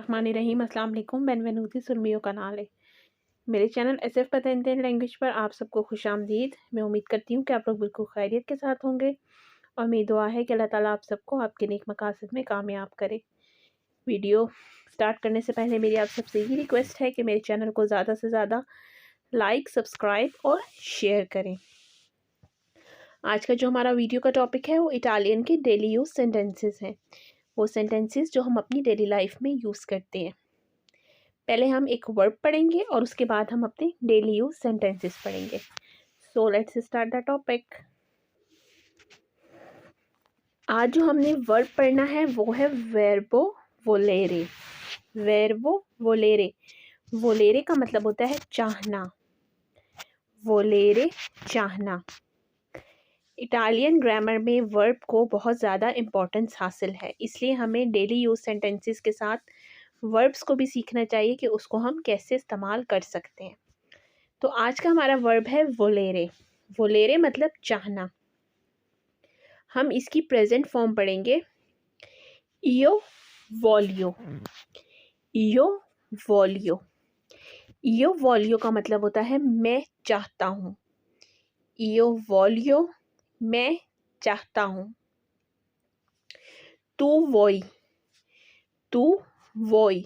बिस्मिल्लाहिर्रहमानिर्रहीम। अस्सलाम वालेकुम। बेनवेनुती sul mio canale। मेरे चैनल SF पतंजन लैंग्वेज पर आप सबको खुशामदीद। मैं उम्मीद करती हूँ कि आप लोग बिल्कुल खैरियत के साथ होंगे और मेरी दुआ है कि अल्लाह ताला आप सबको आपके नेक मकासद में कामयाब करे। वीडियो स्टार्ट करने से पहले मेरी आप सबसे यही रिक्वेस्ट है कि मेरे चैनल को ज़्यादा से ज़्यादा लाइक, सब्सक्राइब और शेयर करें। आज का जो हमारा वीडियो का टॉपिक है वो इटालियन के डेली यूज़ सेंटेंसेस हैं। वो सेंटेंसेस जो हम अपनी डेली लाइफ में यूज़ करते हैं। पहले हम एक वर्ब पढ़ेंगे और उसके बाद हम अपने डेली यूज़ सेंटेंसेस पढ़ेंगे। So let's start the topic. आज जो हमने वर्ब पढ़ना है वो है वर्बो वोलेरे। वर्बो वोलेरे। वोलेरे का मतलब होता है चाहना। वोलेरे चाहना। इटालियन ग्रामर में वर्ब को बहुत ज़्यादा इम्पोर्टेंस हासिल है, इसलिए हमें डेली यूज़ सेंटेंसेस के साथ वर्ब्स को भी सीखना चाहिए कि उसको हम कैसे इस्तेमाल कर सकते हैं। तो आज का हमारा वर्ब है वोलेरे। वोलेरे मतलब चाहना। हम इसकी प्रेजेंट फॉर्म पढ़ेंगे। इयो वॉलियो। इयो वॉलियो। इयो वॉलियो का मतलब होता है मैं चाहता हूँ। इयो वॉलियो मैं चाहता हूँ। तू वोई। तू वोई।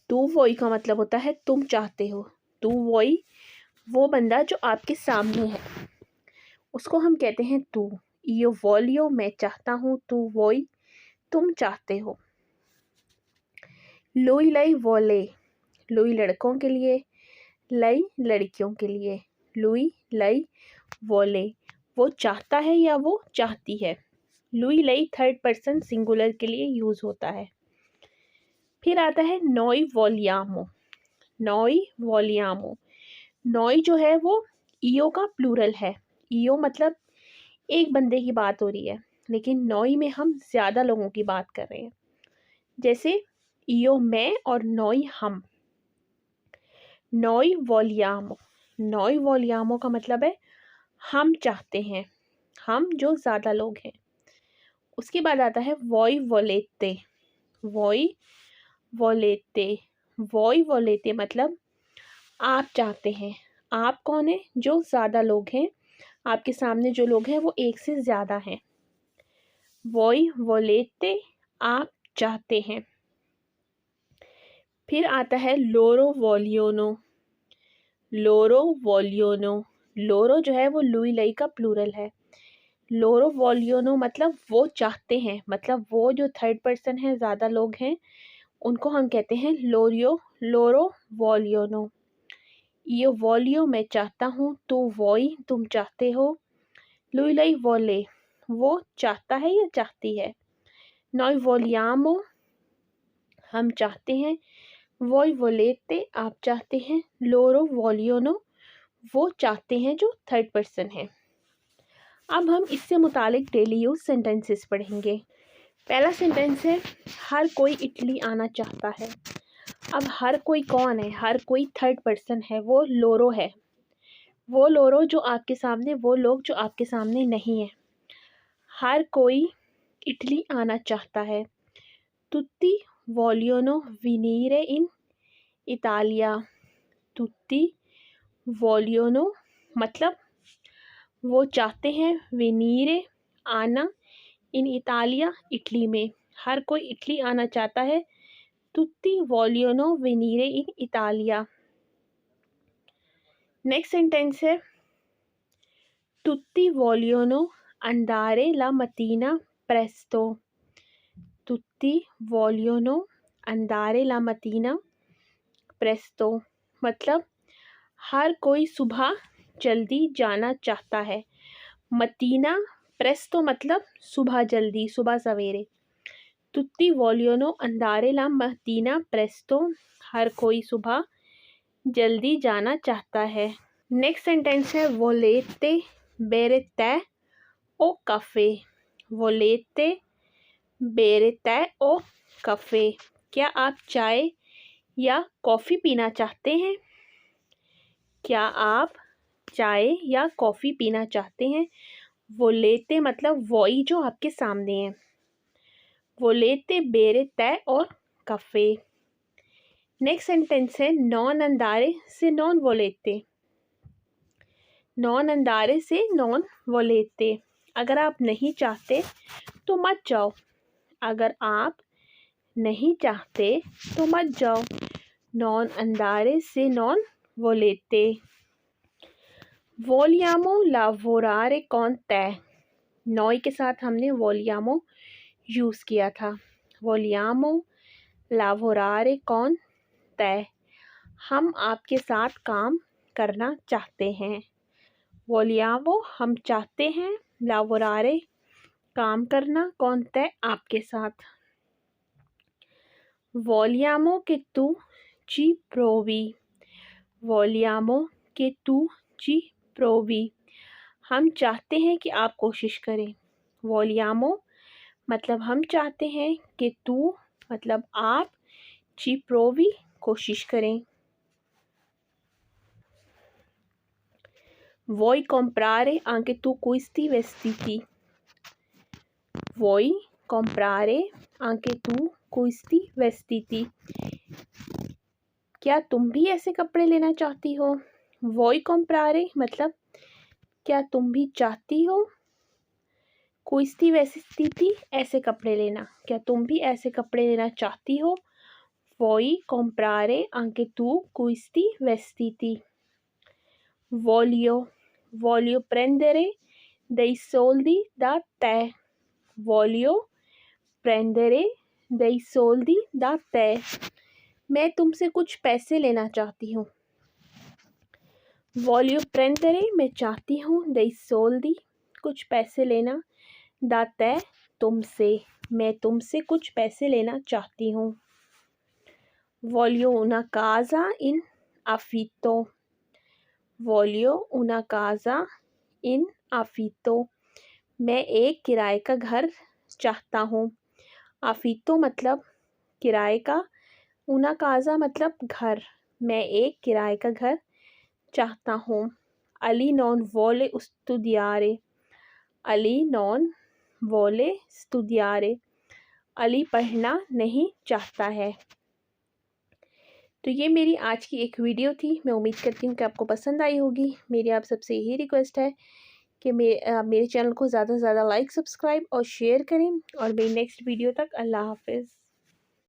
तू वोई का मतलब होता है तुम चाहते हो। तू वोई वो बंदा जो आपके सामने है उसको हम कहते हैं तू। यो वॉलियो मैं चाहता हूँ, तू वोई तुम चाहते हो। लुई लई वोले। लुई लड़कों के लिए, लई लड़कियों के लिए। लुई लई वोले वो चाहता है या वो चाहती है। लुई लई थर्ड पर्सन सिंगुलर के लिए यूज़ होता है। फिर आता है नोई वोलियामो। नोई वोलियामो। नोई जो है वो ईओ का प्लूरल है। ईओ मतलब एक बंदे की बात हो रही है, लेकिन नोई में हम ज़्यादा लोगों की बात कर रहे हैं। जैसे ईओ मैं और नोई हम। नोई वोलियामो। नोई वोलियामो का मतलब है हम चाहते हैं, हम जो ज़्यादा लोग हैं। उसके बाद आता है वोई वोलेते। वोई वोलेते। वोई वोलेते मतलब आप चाहते हैं। आप कौन है? जो ज़्यादा लोग हैं। आपके सामने जो लोग हैं वो एक से ज़्यादा हैं। वोई वोलेते आप चाहते हैं। फिर आता है लोरो वोलियोनो। लोरो वोलियोनो। लोरो जो है वो लुई लई का प्लूरल है। लोरो वोलियोनो मतलब वो चाहते हैं, मतलब वो जो थर्ड पर्सन है, ज़्यादा लोग हैं, उनको हम कहते हैं लोरो वोलियोनो। ये वोलियो मैं चाहता हूँ, तो वोई तुम चाहते हो। लुई लई वोले वो चाहता है या चाहती है। नॉय वोलियामो हम चाहते हैं। वोई वोलेते आप चाहते हैं। लोरो वोलियोनो वो चाहते हैं जो थर्ड पर्सन है। अब हम इससे मुतालिक डेली यूज़ सेंटेंसेस पढ़ेंगे। पहला सेंटेंस है हर कोई इटली आना चाहता है। अब हर कोई कौन है? हर कोई थर्ड पर्सन है, वो लोरो है। वो लोरो जो आपके सामने, वो लोग जो आपके सामने नहीं है। हर कोई इटली आना चाहता है। तुत्ती वोलियोनो विनीरे इन इतालिया। तुत्ती वोलियोनो मतलब वो चाहते हैं विनीरे आना इन इतालिया इटली में। हर कोई इटली आना चाहता है। तुत्ती वोलियोनो विनीरे इन इतालिया। नेक्स्ट सेंटेंस है तुत्ती वोलियोनो अंडारे ला मतीना प्रेस्तो। तुत्ती वोलियोनो अंडारे ला मतीना प्रेस्तो मतलब हर कोई सुबह जल्दी जाना चाहता है। मतीना प्रेस्तो मतलब सुबह जल्दी, सुबह सवेरे। तुत्ती वोलियोनो अंडारे ला मतीना प्रेस्तो हर कोई सुबह जल्दी जाना चाहता है। नेक्स्ट सेंटेंस है वोलेते बेरे तै ओ कफ़े। वोलेते बेरे तै ओ कफ़े क्या आप चाय या कॉफ़ी पीना चाहते हैं? क्या आप चाय या कॉफ़ी पीना चाहते हैं? वोलेते मतलब वही जो आपके सामने है। वोलेते बेरे तय और café. नेक्स्ट सेंटेंस है non andare से non volete. non andare से non volete. अगर आप नहीं चाहते तो मत जाओ. अगर आप नहीं चाहते तो मत जाओ. non andare से non volete. vogliamo lavorare con te. noi के साथ हमने vogliamo यूज़ किया था. vogliamo lavorare con te. हम आपके साथ काम करना चाहते हैं. vogliamo हम चाहते हैं. lavorare काम करना. con te आपके साथ. vogliamo che tu ci provi. vogliamo che tu ci provi. हम चाहते हैं कि आप कोशिश करें. vogliamo मतलब हम चाहते हैं कि तू मतलब आप ci provi कोशिश करें. Vuoi comprare anche tu questi vestiti? Vuoi comprare anche tu questi vestiti? क्या तुम भी ऐसे कपड़े लेना चाहती हो? Vuoi comprare मतलब क्या तुम भी चाहती हो? questi vestiti ऐसे कपड़े लेना. क्या तुम भी ऐसे कपड़े लेना चाहती हो? Vuoi comprare anche tu questi vestiti? Voglio prendere dei soldi da te. Voglio prendere dei soldi da te. मैं तुमसे कुछ पैसे लेना चाहती हूँ. Voglio prendere मैं चाहती हूँ. dei soldi कुछ पैसे लेना. da te तुमसे मैं तुमसे कुछ पैसे लेना चाहती हूँ. Voglio una casa in affitto. Voglio una casa in affitto. मैं एक किराए का घर चाहता हूँ. affitto मतलब किराए का. una casa मतलब घर. मैं एक किराए का घर चाहता हूँ. Ali non vuole studiare. Ali non vuole studiare. Ali पढ़ना नहीं चाहता है. तो ये मेरी आज की एक वीडियो थी. मैं उम्मीद करती हूँ कि आपको पसंद आई होगी. मेरी आप सबसे यही रिक्वेस्ट है कि मेरे चैनल को ज़्यादा से ज़्यादा लाइक, सब्सक्राइब और शेयर करें. और मेरी नेक्स्ट वीडियो तक अल्लाह हाफ़िज़.